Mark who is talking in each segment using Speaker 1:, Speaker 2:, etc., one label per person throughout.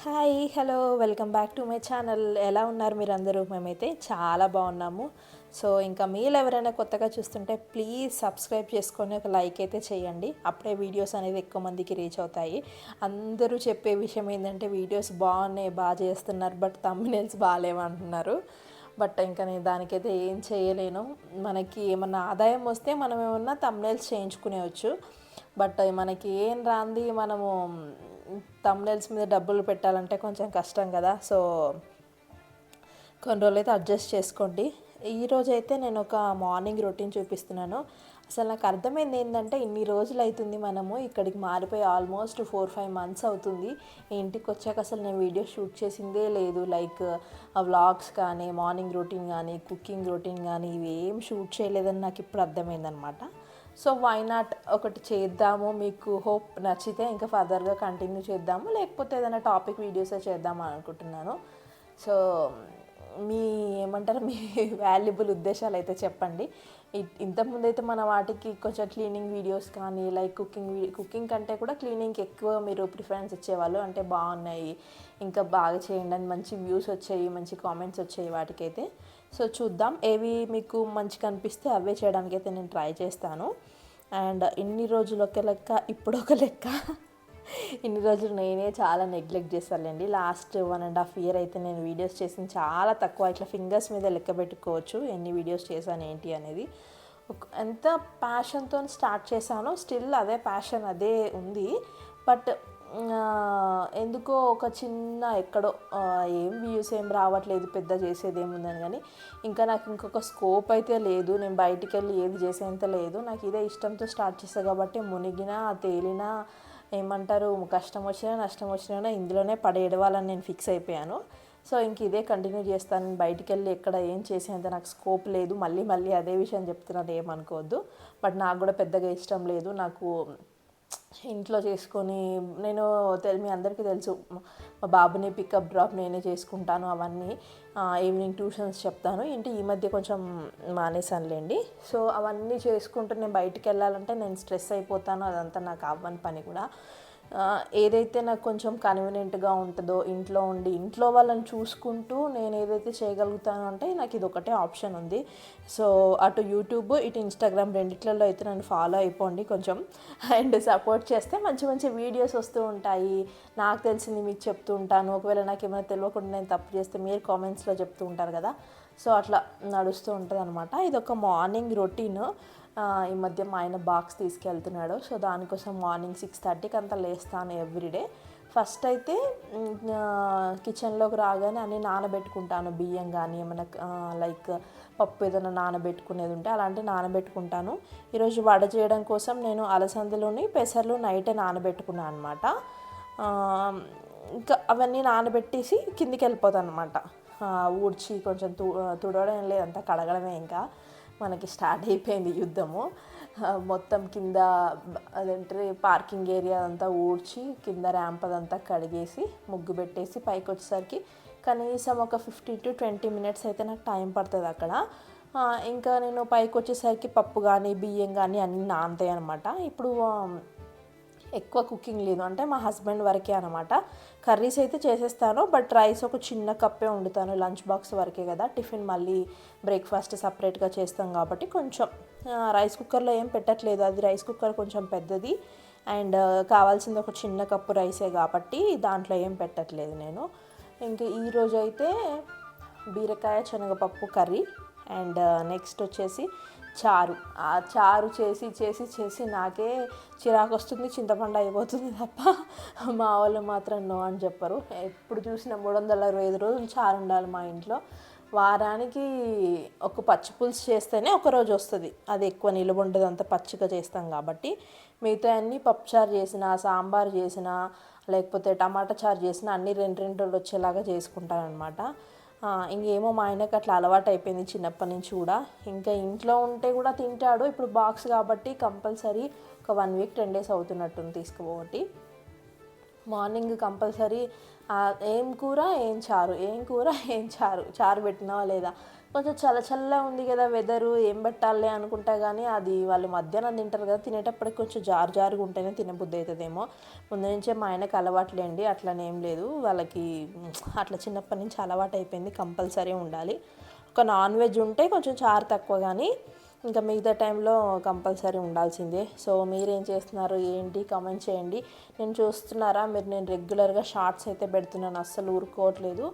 Speaker 1: Hi hello welcome back to my channel. ఎలా ఉన్నారు మీరందరూ? మేమైతే చాలా బాగున్నాము. సో ఇంకా మీరు ఎవరైనా కొత్తగా చూస్తుంటే ప్లీజ్ సబ్స్క్రైబ్ చేసుకొని ఒక లైక్ అయితే చేయండి. అప్పుడే వీడియోస్ అనేది ఎక్కువ మందికి రీచ్ అవుతాయి. అందరూ చెప్పే విషయం ఏంటంటే వీడియోస్ బాగున్నాయి, బాగా చేస్తున్నారు, బట్ థంబ్నెయిల్స్ బాగాలేమంటున్నారు. బట్ ఇంకా నేను దానికైతే ఏం చేయలేను. మనకి ఏమన్నా ఆదాయం వస్తే మనం ఏమన్నా థంబ్నెయిల్స్ చేయించుకునేవచ్చు. బట్ మనకి ఏం రాంది మనము థంబ్నెయిల్స్ మీద డబ్బులు పెట్టాలంటే కొంచెం కష్టం కదా. సో కొన్ని రోజులైతే అడ్జస్ట్ చేసుకోండి. ఈరోజైతే నేను ఒక మార్నింగ్ రొటీన్ చూపిస్తున్నాను. అసలు నాకు అర్థమైంది ఏంటంటే ఇన్ని రోజులు అవుతుంది మనము ఇక్కడికి మారిపోయి ఆల్మోస్ట్ 4-5 మంత్స్ అవుతుంది. ఇంటికి వచ్చాక అసలు నేను వీడియో షూట్ చేసిందే లేదు. లైక్ వ్లాగ్స్ కానీ, మార్నింగ్ రొటీన్ కానీ, కుకింగ్ రొటీన్ కానీ ఇవి ఏం షూట్ చేయలేదని నాకు ఇప్పుడు అర్థమైందనమాట. సో వై నాట్ ఒకటి చేద్దాము. మీకు హోప్ నచ్చితే ఇంకా ఫర్దర్గా కంటిన్యూ చేద్దాము, లేకపోతే ఏదైనా టాపిక్ వీడియోసే చేద్దాము అనుకుంటున్నాను. సో మీ ఏమంటారు, మీ వాల్యుబుల్ ఉద్దేశాలు అయితే చెప్పండి. ఇంతకుముందు అయితే మన వాటికి కొంచెం క్లీనింగ్ వీడియోస్ కానీ, లైక్ కుకింగ్ కంటే కూడా క్లీనింగ్కి ఎక్కువ మీరు ప్రిఫరెన్స్ ఇచ్చేవాళ్ళు. అంటే బాగున్నాయి, ఇంకా బాగా చేయండి అని మంచి వ్యూస్ వచ్చాయి, మంచి కామెంట్స్ వచ్చాయి వాటికైతే. సో చూద్దాం, ఏవి మీకు మంచిగా అనిపిస్తే అవే చేయడానికైతే నేను ట్రై చేస్తాను. అండ్ ఇన్ని రోజులు ఒక లెక్క, ఇప్పుడు ఒక లెక్క. ఇన్ని రోజులు నేనే చాలా నెగ్లెక్ట్ చేస్తానులేండి. లాస్ట్ 1.5 year అయితే నేను వీడియోస్ చేసింది చాలా తక్కువ. ఇట్లా ఫింగర్స్ మీద లెక్క పెట్టుకోవచ్చు ఎన్ని వీడియోస్ చేశాను ఏంటి అనేది. ఎంత ప్యాషన్తో స్టార్ట్ చేశానో స్టిల్ అదే ప్యాషన్ అదే ఉంది. బట్ ఎందుకో ఒక చిన్న ఎక్కడో ఏం వ్యూస్ ఏం రావట్లేదు, పెద్ద చేసేది ఏముందని. కానీ ఇంకా నాకు ఇంకొక స్కోప్ అయితే లేదు. నేను బయటికి వెళ్ళి ఏది చేసేంత లేదు. నాకు ఇదే ఇష్టంతో స్టార్ట్ చేస్తాను కాబట్టి మునిగినా తేలినా ఏమంటారు, కష్టం వచ్చినా నష్టం వచ్చినా ఇందులోనే పడేయడవాలని నేను ఫిక్స్ అయిపోయాను. సో ఇంక ఇదే కంటిన్యూ చేస్తాను. బయటికి వెళ్ళి ఎక్కడ ఏం చేసేంత నాకు స్కోప్ లేదు. మళ్ళీ అదే విషయం చెప్తున్నాను, ఏమనుకోవద్దు. బట్ నాకు కూడా పెద్దగా ఇష్టం లేదు. నాకు ఇంట్లో చేసుకొని నేను మీ అందరికీ తెలుసు, మా బాబుని పికప్ డ్రాప్ నేనే చేసుకుంటాను. అవన్నీ ఈవినింగ్ ట్యూషన్స్ చెప్తాను. ఏంటి ఈ మధ్య కొంచెం మానేసానులేండి. సో అవన్నీ చేసుకుంటూ నేను బయటికి వెళ్ళాలంటే నేను స్ట్రెస్ అయిపోతాను. అదంతా నాకు అవ్వని పని కూడా. ఏదైతే నాకు కొంచెం కన్వీనియంట్గా ఉంటుందో ఇంట్లో ఉండి ఇంట్లో వాళ్ళని చూసుకుంటూ నేను ఏదైతే చేయగలుగుతానో అంటే నాకు ఇది ఒకటే ఆప్షన్ ఉంది. సో అటు యూట్యూబ్, ఇటు ఇన్స్టాగ్రామ్ రెండిట్లలో అయితే నన్ను ఫాలో అయిపోండి కొంచెం. అండ్ సపోర్ట్ చేస్తే మంచి మంచి వీడియోస్ వస్తూ ఉంటాయి. నాకు తెలిసింది మీకు చెప్తూ ఉంటాను. ఒకవేళ నాకు ఏమైనా తెలియకుండా నేను తప్పు చేస్తే మీరు కామెంట్స్లో చెప్తూ ఉంటారు కదా. సో అట్లా నడుస్తూ ఉంటుంది అనమాట. ఇది ఒక మార్నింగ్ రొటీన్. ఈ మధ్య మా ఆయన బాక్స్ తీసుకెళ్తున్నాడు. సో దానికోసం మార్నింగ్ 6:30కి అంతా లేస్తాను ఎవ్రీడే. ఫస్ట్ అయితే కిచెన్లోకి రాగానే అన్నీ నానబెట్టుకుంటాను. బియ్యం కానీ ఏమైనా లైక్ పప్పు ఏదైనా నానబెట్టుకునేది ఉంటే అలాంటివి నానబెట్టుకుంటాను. ఈరోజు వడ చేయడం కోసం నేను అలసందలోని పెసర్లు నైటే నానబెట్టుకున్నాను అనమాట. ఇంకా అవన్నీ నానబెట్టేసి కిందికి వెళ్ళిపోతాను అనమాట. ఊడ్చి కొంచెం తుడవడం లేదంతా కడగడమే. ఇంకా మనకి స్టార్ట్ అయిపోయింది యుద్ధము. మొత్తం కింద అదంటే పార్కింగ్ ఏరియా అంతా ఊడ్చి కింద ర్యాంప్ అదంతా కడిగేసి ముగ్గు పెట్టేసి పైకి వచ్చేసరికి కనీసం ఒక 15-20 minutes అయితే నాకు టైం పడుతుంది అక్కడ. ఇంకా నేను పైకి వచ్చేసరికి పప్పు కానీ బియ్యం కానీ అన్నీ నానతాయి అనమాట. ఇప్పుడు ఎక్కువ కుకింగ్ లేదు, అంటే మా హస్బెండ్ వరకే అనమాట. కర్రీస్ అయితే చేసేస్తాను, బట్ రైస్ ఒక చిన్న కప్పే వండుతాను. లంచ్ బాక్స్ వరకే కదా, టిఫిన్ మళ్ళీ బ్రేక్ఫాస్ట్ సపరేట్గా చేస్తాం కాబట్టి కొంచెం రైస్ కుక్కర్లో ఏం పెట్టట్లేదు. అది రైస్ కుక్కర్ కొంచెం పెద్దది అండ్ కావాల్సింది ఒక చిన్న కప్పు రైసే కాబట్టి దాంట్లో ఏం పెట్టట్లేదు నేను. ఇంకా ఈరోజు అయితే బీరకాయ శనగపప్పు కర్రీ అండ్ నెక్స్ట్ వచ్చేసి చారు. ఆ చారు చేసి చేసి చేసి నాకే చిరాకు వస్తుంది, చింతపండు అయిపోతుంది తప్ప మా వాళ్ళు మాత్రం నో అని చెప్పరు. ఎప్పుడు చూసినా 365 రోజులు చారు ఉండాలి మా ఇంట్లో. వారానికి ఒక పచ్చి పులుసు చేస్తేనే ఒకరోజు వస్తుంది. అది ఎక్కువ నిలువ ఉండదు, అంత పచ్చిగా చేస్తాం కాబట్టి. మిగతా అన్నీ పప్పుచారు చేసినా, సాంబార్ చేసినా, లేకపోతే టమాటా చారు చేసినా అన్నీ 2 రోజులు వచ్చేలాగా చేసుకుంటాను అనమాట. ఇంకేమో మా ఆయనకు అట్లా అలవాటు అయిపోయింది చిన్నప్పటి నుంచి కూడా. ఇంకా ఇంట్లో ఉంటే కూడా తింటాడు. ఇప్పుడు బాక్స్ కాబట్టి కంపల్సరీ ఒక 1 week 10 days అవుతున్నట్టుంది తీసుకుపోబట్టి. మార్నింగ్ కంపల్సరీ ఏం కూర ఏం చారు, ఏం కూర ఏం చారు, చారు పెట్టినావా లేదా, కొంచెం చల్ల ఉంది కదా వెదరు, ఏం పెట్టాలి అనుకుంటా కానీ అది వాళ్ళు మధ్యాహ్నం తింటారు కదా, తినేటప్పటికి కొంచెం జారుగా ఉంటేనే తినబుద్ధి అవుతుందేమో. ముందు నుంచే మా ఆయనకు అలవాట్లేండి, అట్లనేం లేదు వాళ్ళకి, అట్లా చిన్నప్పటి నుంచి అలవాటు అయిపోయింది, కంపల్సరీ ఉండాలి. ఒక నాన్ వెజ్ ఉంటే కొంచెం చారు తక్కువ, కానీ ఇంకా మిగతా టైంలో కంపల్సరీ ఉండాల్సిందే. సో మీరేం చేస్తున్నారు ఏంటి కామెంట్ చేయండి. నేను చూస్తున్నారా మీరు, నేను రెగ్యులర్గా షార్ట్స్ అయితే పెడుతున్నాను, అస్సలు ఊరుకోవట్లేదు.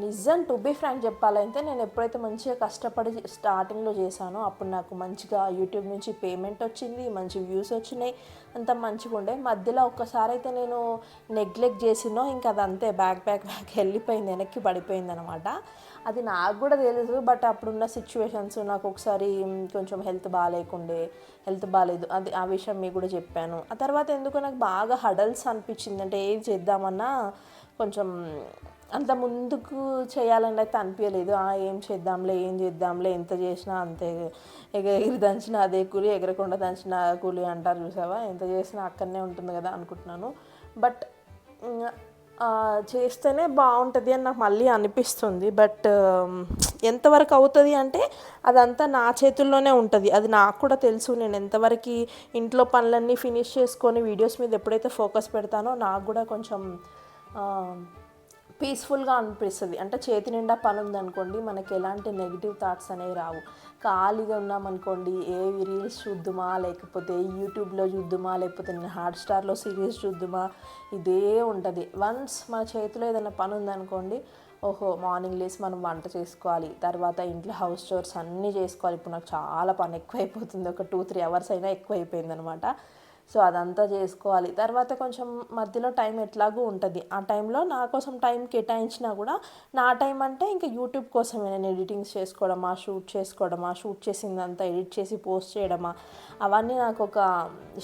Speaker 1: నిజం టు బీ ఫ్రాంక్ చెప్పాలంటే నేను ఎప్పుడైతే మంచిగా కష్టపడి స్టార్టింగ్లో చేశానో అప్పుడు నాకు మంచిగా యూట్యూబ్ నుంచి పేమెంట్ వచ్చింది, మంచి వ్యూస్ వచ్చినాయి, అంత మంచిగా ఉండే. మధ్యలో ఒక్కసారి అయితే నేను నెగ్లెక్ట్ చేసినో ఇంకా అదంతే బ్యాక్ వెళ్ళిపోయింది, వెనక్కి పడిపోయింది అనమాట. అది నాకు కూడా తెలుసు, బట్ అప్పుడున్న సిచ్యువేషన్స్, నాకు ఒకసారి కొంచెం హెల్త్ బాగాలేదు, అది ఆ విషయం మీకు కూడా చెప్పాను. ఆ తర్వాత ఎందుకో నాకు బాగా హడల్స్ అనిపించింది, అంటే ఏం చేద్దామన్నా కొంచెం అంత ముందుకు చేయాలని అయితే అనిపించలేదు. ఏం చేద్దాంలే ఎంత చేసినా అంతే, ఎగిరి దంచిన అదే కూలి, ఎగరకుండా దంచిన కూలి అంటారు చూసావా, ఎంత చేసినా అక్కడనే ఉంటుంది కదా అనుకుంటున్నాను. బట్ చేస్తేనే బాగుంటుంది అని నాకు మళ్ళీ అనిపిస్తుంది. బట్ ఎంతవరకు అవుతుంది అంటే అదంతా నా చేతుల్లోనే ఉంటుంది, అది నాకు కూడా తెలుసు. నేను ఎంతవరకు ఇంట్లో పనులన్నీ ఫినిష్ చేసుకొని వీడియోస్ మీద ఎప్పుడైతే ఫోకస్ పెడతానో నాకు కూడా కొంచెం పీస్ఫుల్గా అనిపిస్తుంది. అంటే చేతి నిండా పని ఉందనుకోండి, మనకి ఎలాంటి నెగిటివ్ థాట్స్ అనేవి రావు. ఖాళీగా ఉన్నామనుకోండి, ఏవి రీల్స్ చూద్దుమా, లేకపోతే యూట్యూబ్లో చూద్దుమా, లేకపోతే నేను హాట్స్టార్లో సిరీస్ చూద్దుమా, ఇదే ఉంటుంది. వన్స్ మన చేతిలో ఏదైనా పని ఉందనుకోండి, ఓహో మార్నింగ్ లేసి మనం వంట చేసుకోవాలి, తర్వాత ఇంట్లో హౌస్ చోర్స్ అన్నీ చేసుకోవాలి. ఇప్పుడు నాకు చాలా పని ఎక్కువైపోతుంది, ఒక 2-3 అవర్స్ అయినా ఎక్కువైపోయింది అనమాట. సో అదంతా చేసుకోవాలి. తర్వాత కొంచెం మధ్యలో టైం ఎట్లాగూ ఉంటుంది, ఆ టైంలో నా కోసం టైం కేటాయించినా కూడా, నా టైం అంటే ఇంకా యూట్యూబ్ కోసమే. నేను ఎడిటింగ్స్ చేసుకోవడమా, షూట్ చేసిందంతా ఎడిట్ చేసి పోస్ట్ చేయడమా, అవన్నీ నాకు ఒక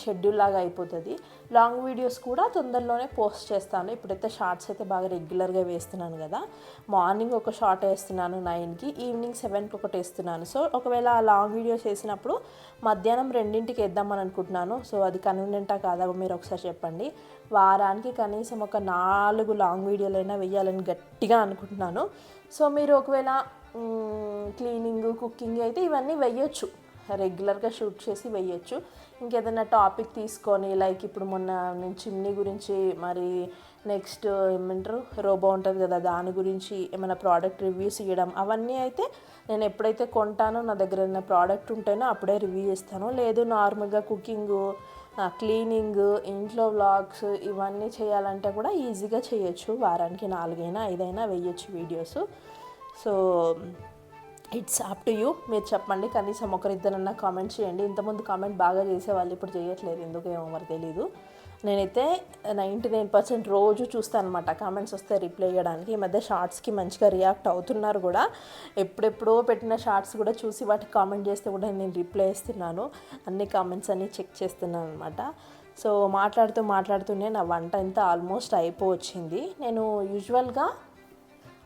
Speaker 1: షెడ్యూల్ లాగా అయిపోతుంది. లాంగ్ వీడియోస్ కూడా తొందరలోనే పోస్ట్ చేస్తాను. ఇప్పుడైతే షార్ట్స్ అయితే బాగా రెగ్యులర్గా వేస్తున్నాను కదా, మార్నింగ్ ఒక షార్ట్ వేస్తున్నాను 9కి, ఈవినింగ్ 7కి ఒకటి వేస్తున్నాను. సో ఒకవేళ ఆ లాంగ్ వీడియోస్ వేసినప్పుడు మధ్యాహ్నం 2ంటికి వేద్దామని అనుకుంటున్నాను. సో అది కన్వీనియంటా కాదా మీరు ఒకసారి చెప్పండి. వారానికి కనీసం ఒక 4 లాంగ్ వీడియోలైనా వేయాలని గట్టిగా అనుకుంటున్నాను. సో మీరు ఒకవేళ క్లీనింగ్, కుకింగ్ అయితే ఇవన్నీ వేయొచ్చు, రెగ్యులర్గా షూట్ చేసి వేయచ్చు. ఇంకేదైనా టాపిక్ తీసుకొని, లైక్ ఇప్పుడు మొన్న నేను చిమ్నీ గురించి, మరి నెక్స్ట్ ఏమంటారు రోబో ఉంటుంది కదా, దాని గురించి ఏమైనా ప్రోడక్ట్ రివ్యూస్ ఇవ్వడం, అవన్నీ అయితే నేను ఎప్పుడైతే కొంటానో నా దగ్గర ఉన్న ప్రోడక్ట్ ఉంటేనో అప్పుడే రివ్యూ ఇస్తాను. లేదు నార్మల్గా కుకింగ్, క్లీనింగ్, ఇంట్లో వ్లాగ్స్ ఇవన్నీ చేయాలంటే కూడా ఈజీగా చేయొచ్చు. వారానికి 4-5 వేయచ్చు videos. So it's up to you, మీరు చెప్పండి. కనీసం ఒకరిద్దరన్నా కామెంట్ చేయండి. ఇంతకుముందు కామెంట్ బాగా చేసేవాళ్ళు, ఇప్పుడు చేయట్లేదు, ఎందుకేమో మరి తెలీదు. నేనైతే 99% రోజు చూస్తాను అనమాట, కామెంట్స్ వస్తే రిప్లై ఇవ్వడానికి. ఈ మధ్య షార్ట్స్కి మంచిగా రియాక్ట్ అవుతున్నారు కూడా, ఎప్పుడెప్పుడో పెట్టిన షార్ట్స్ కూడా చూసి వాటికి కామెంట్ చేస్తే కూడా నేను రిప్లై ఇస్తున్నాను, అన్ని కామెంట్స్ అన్నీ చెక్ చేస్తున్నాను అనమాట. సో మాట్లాడుతూనే నా వంట అంతా ఆల్మోస్ట్ అయిపోవచ్చింది. నేను యూజువల్గా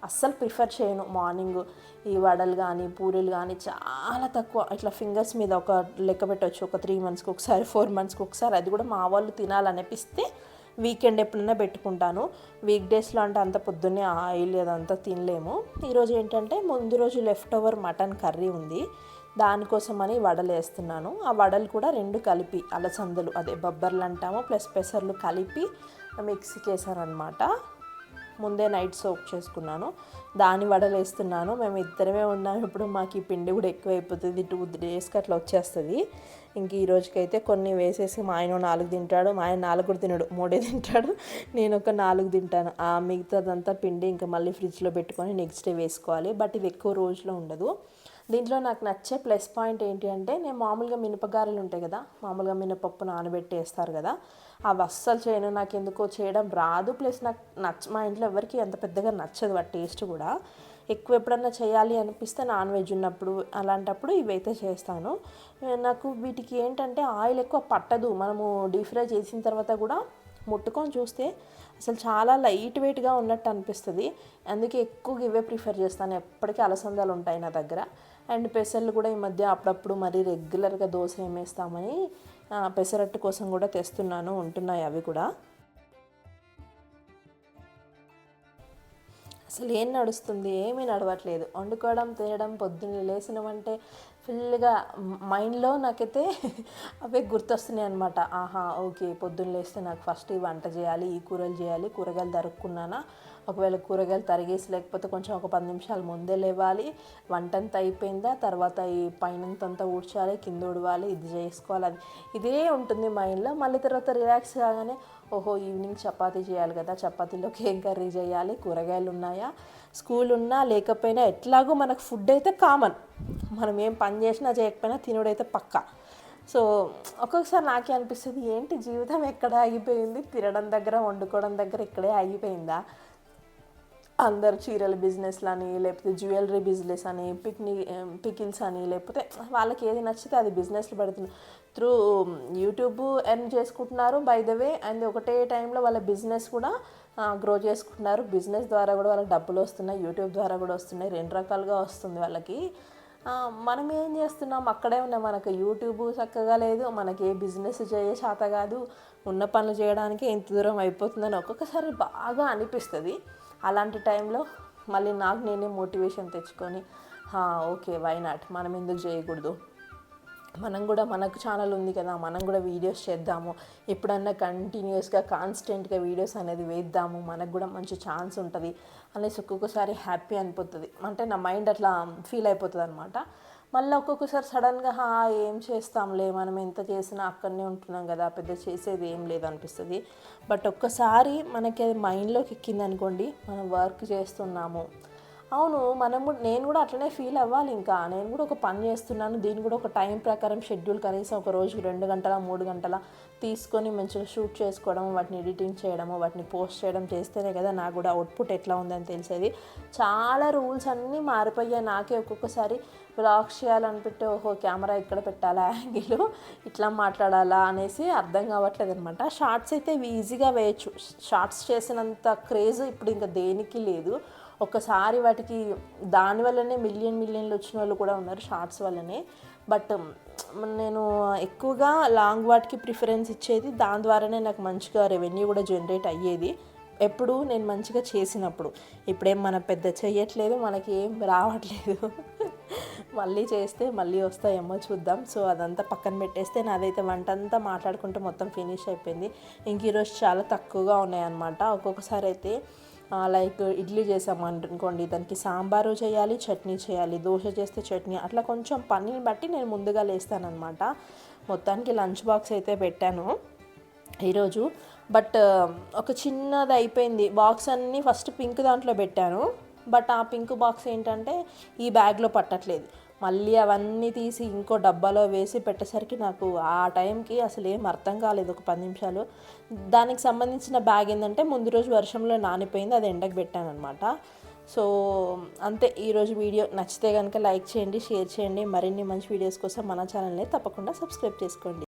Speaker 1: అస్సలు ప్రిఫర్ చేయను మార్నింగ్ ఈ వడలు కానీ పూరీలు కానీ, చాలా తక్కువ. ఇట్లా ఫింగర్స్ మీద ఒక లెక్క పెట్టవచ్చు, ఒక 3 మంత్స్కి ఒకసారి, 4 మంత్స్కి ఒకసారి. అది కూడా మా వాళ్ళు తినాలనిపిస్తే వీకెండ్ ఎప్పుడైనా పెట్టుకుంటాను. వీక్ డేస్లో అంటే అంత పొద్దున్నే ఆయిల్ అదంతా తినలేము. ఈరోజు ఏంటంటే ముందు రోజు లెఫ్ట్ ఓవర్ మటన్ కర్రీ ఉంది, దానికోసమని వడలు వేస్తున్నాను. ఆ వడలు కూడా 2 కలిపి, అలసందలు అదే బొబ్బర్లు అంటాము ప్లస్ పెసర్లు కలిపి మిక్సీకి వేసాను అనమాట. ముందే నైట్ సోక్ చేసుకున్నాను, దాని వడలు వేస్తున్నాను. మేము ఇద్దరమే ఉన్నాము ఇప్పుడు, మాకు ఈ పిండి కూడా ఎక్కువ అయిపోతుంది, 2 డేస్కి అట్లా వచ్చేస్తుంది. ఇంక ఈ రోజుకైతే కొన్ని వేసేసి, మా ఆయన 4 తింటాడు, మా ఆయన 4 కూడా తినడు, 3 తింటాడు, నేను ఒక 4 తింటాను. ఆ మిగతాదంతా పిండి ఇంకా మళ్ళీ ఫ్రిడ్జ్లో పెట్టుకొని నెక్స్ట్ డే వేసుకోవాలి. బట్ ఇది ఎక్కువ రోజులో ఉండదు. దీంట్లో నాకు నచ్చే ప్లస్ పాయింట్ ఏంటి అంటే, నేను మామూలుగా మినపగారెలు ఉంటాయి కదా, మామూలుగా మినపప్పు నానబెట్టి వేస్తారు కదా, అవి అస్సలు చేయను, నాకు ఎందుకో చేయడం రాదు. ప్లస్ నాకు మా ఇంట్లో ఎవరికి అంత పెద్దగా నచ్చదు ఆ టేస్ట్ కూడా. ఎక్కువ ఎప్పుడన్నా చేయాలి అనిపిస్తే నాన్ వెజ్ ఉన్నప్పుడు, అలాంటప్పుడు ఇవైతే చేస్తాను. నాకు వీటికి ఏంటంటే ఆయిల్ ఎక్కువ పట్టదు, మనము డీప్ ఫ్రై చేసిన తర్వాత కూడా ముట్టుకొని చూస్తే అసలు చాలా లైట్ వెయిట్గా ఉన్నట్టు అనిపిస్తుంది. అందుకే ఎక్కువగా ఇవే ప్రిఫర్ చేస్తాను. ఎప్పటికీ అలసందాలు ఉంటాయి నా దగ్గర. అండ్ పెసర్లు కూడా ఈ మధ్య అప్పుడప్పుడు మరీ రెగ్యులర్గా దోశ ఏమేస్తామని పెసరట్టు కోసం కూడా తెస్తున్నాను, ఉంటున్నాయి అవి కూడా. అసలు ఏం నడుస్తుంది, ఏమీ నడవట్లేదు. వండుకోవడం తినడం పొద్దున్నే లేసినామంటే ఫుల్గా మైండ్లో నాకైతే అవే గుర్తొస్తున్నాయి అనమాట. ఆహా ఓకే, పొద్దున్న లేస్తే నాకు ఫస్ట్ ఈ వంట చేయాలి, ఈ కూరలు చేయాలి, కూరగాయలు తరుక్కున్నానా, ఒకవేళ కూరగాయలు తరిగేసి లేకపోతే కొంచెం ఒక 10 నిమిషాలు ముందే లేవాలి, వంటంతా అయిపోయిందా, తర్వాత ఈ పైనంతా ఊడ్చాలి, కింద ఊడవాలి, ఇది చేసుకోవాలి, అది ఇదే ఉంటుంది మైండ్లో. మళ్ళీ తర్వాత రిలాక్స్ కాగానే ఓహో ఈవినింగ్ చపాతీ చేయాలి కదా, చపాతీలోకి ఏం కర్రీ చేయాలి, కూరగాయలు ఉన్నాయా, స్కూల్ ఉన్నా లేకపోయినా ఎట్లాగో మనకు ఫుడ్ అయితే కామన్, మనం ఏం పని చేసినా చేయకపోయినా తినుడైతే పక్కా. సో ఒక్కొక్కసారి నాకే అనిపిస్తుంది, ఏంటి జీవితం ఎక్కడ ఆగిపోయింది, తినడం దగ్గర వండుకోవడం దగ్గర ఇక్కడే ఆగిపోయిందా. అందరు చీరల బిజినెస్లు అని, లేకపోతే జ్యువెలరీ బిజినెస్ అని, పికిల్స్ అని, లేకపోతే వాళ్ళకి ఏది నచ్చితే అది బిజినెస్లు పెడుతున్నారు. త్రూ యూట్యూబ్ ఎర్న్ చేసుకుంటున్నారు బై ద వే, అండ్ ఒకటే టైంలో వాళ్ళ బిజినెస్ కూడా గ్రో చేసుకుంటున్నారు. బిజినెస్ ద్వారా కూడా వాళ్ళకి డబ్బులు వస్తున్నాయి, యూట్యూబ్ ద్వారా కూడా వస్తున్నాయి, 2 రకాలుగా వస్తుంది వాళ్ళకి. మనం ఏం చేస్తున్నాం, అక్కడే ఉన్నాం. మనకు యూట్యూబ్ చక్కగా లేదు, మనకి ఏ బిజినెస్ చేయ చేత కాదు, ఉన్న పనులు చేయడానికి ఎంత దూరం అయిపోతుందని ఒక్కొక్కసారి బాగా అనిపిస్తుంది. అలాంటి టైంలో మళ్ళీ నాకు నేనే మోటివేషన్ తెచ్చుకొని ఓకే వై నాట్, మనం ఎందుకు చేయకూడదు, మనం కూడా మనకు ఛానల్ ఉంది కదా, మనం కూడా వీడియోస్ చేద్దాము, ఎప్పుడన్నా కంటిన్యూస్గా కాన్స్టెంట్గా వీడియోస్ అనేది వేద్దాము, మనకు కూడా మంచి ఛాన్స్ ఉంటుంది అనేసి ఒక్కొక్కసారి హ్యాపీ అనిపోతుంది. అంటే నా మైండ్ అట్లా ఫీల్ అయిపోతుంది అనమాట. మళ్ళీ ఒక్కొక్కసారి సడన్గా ఏం చేస్తాంలే, మనం ఎంత చేసినా అక్కడనే ఉంటున్నాం కదా, పెద్ద చేసేది ఏం లేదనిపిస్తుంది. బట్ ఒక్కసారి మనకి అది మైండ్లోకి ఎక్కింది అనుకోండి, మనం వర్క్ చేస్తున్నాము, అవును నేను కూడా అట్లనే ఫీల్ అవ్వాలి. ఇంకా నేను కూడా ఒక పని చేస్తున్నాను, దీన్ని కూడా ఒక టైం ప్రకారం షెడ్యూల్ కనీసం ఒక రోజుకి 2 గంటల 3 గంటల తీసుకొని మంచిగా షూట్ చేసుకోవడం, వాటిని ఎడిటింగ్ చేయడము, వాటిని పోస్ట్ చేయడం చేస్తేనే కదా నాకు కూడా అవుట్పుట్ ఎట్లా ఉందని తెలిసేది. చాలా రూల్స్ అన్నీ మారిపోయాయి. నాకే ఒక్కొక్కసారి వ్లాగ్స్ చేయాలనిపెట్టే ఓహో కెమెరా ఇక్కడ పెట్టాలా, యాంగిల్ ఇట్లా మాట్లాడాలా అనేసి అర్థం కావట్లేదు అనమాట. షార్ట్స్ అయితే ఈజీగా వేయచ్చు, షార్ట్స్ చేసినంత క్రేజ్ ఇప్పుడు ఇంకా దేనికి లేదు. ఒక్కసారి వాటికి దానివల్లనే మిలియన్లు వచ్చిన వాళ్ళు కూడా ఉన్నారు, షార్ట్స్ వల్లనే. బట్ నేను ఎక్కువగా లాంగ్ వాటికి ప్రిఫరెన్స్ ఇచ్చేది, దాని ద్వారానే నాకు మంచిగా రెవెన్యూ కూడా జనరేట్ అయ్యేది ఎప్పుడు నేను మంచిగా చేసినప్పుడు. ఇప్పుడేం మనం పెద్ద చెయ్యట్లేదు, మనకి ఏం రావట్లేదు. మళ్ళీ చేస్తే మళ్ళీ వస్తాయేమో చూద్దాం. సో అదంతా పక్కన పెట్టేస్తే నాదైతే వంట అంతా మాట్లాడుకుంటూ మొత్తం ఫినిష్ అయిపోయింది. ఇంక ఈరోజు చాలా తక్కువగా ఉన్నాయన్నమాట. ఒక్కొక్కసారి అయితే లైక్ ఇడ్లీ చేసామనుకోండి, దానికి సాంబారు చేయాలి, చట్నీ చేయాలి, దోశ చేస్తే చట్నీ, అట్లా కొంచెం పనిని బట్టి నేను ముందుగా లేస్తానన్నమాట. మొత్తానికి లంచ్ బాక్స్ అయితే పెట్టాను ఈరోజు. బట్ ఒక చిన్నది అయిపోయింది. బాక్స్ అన్నీ ఫస్ట్ పింక్ దాంట్లో పెట్టాను, బట్ ఆ పింక్ బాక్స్ ఏంటంటే ఈ బ్యాగ్లో పట్టట్లేదు. మళ్ళీ అవన్నీ తీసి ఇంకో డబ్బాలో వేసి పెట్టేసరికి నాకు ఆ టైంకి అసలు ఏం అర్థం కాలేదు. ఒక 10 నిమిషాలు దానికి సంబంధించిన బ్యాగ్ ఏంటంటే ముందు రోజు వర్షంలో నానిపోయింది, అది ఎండకు పెట్టాను అనమాట. సో అంతే. ఈరోజు వీడియో నచ్చితే కనుక లైక్ చేయండి, షేర్ చేయండి. మరిన్ని మంచి వీడియోస్ కోసం మన ఛానల్ని తప్పకుండా సబ్స్క్రైబ్ చేసుకోండి.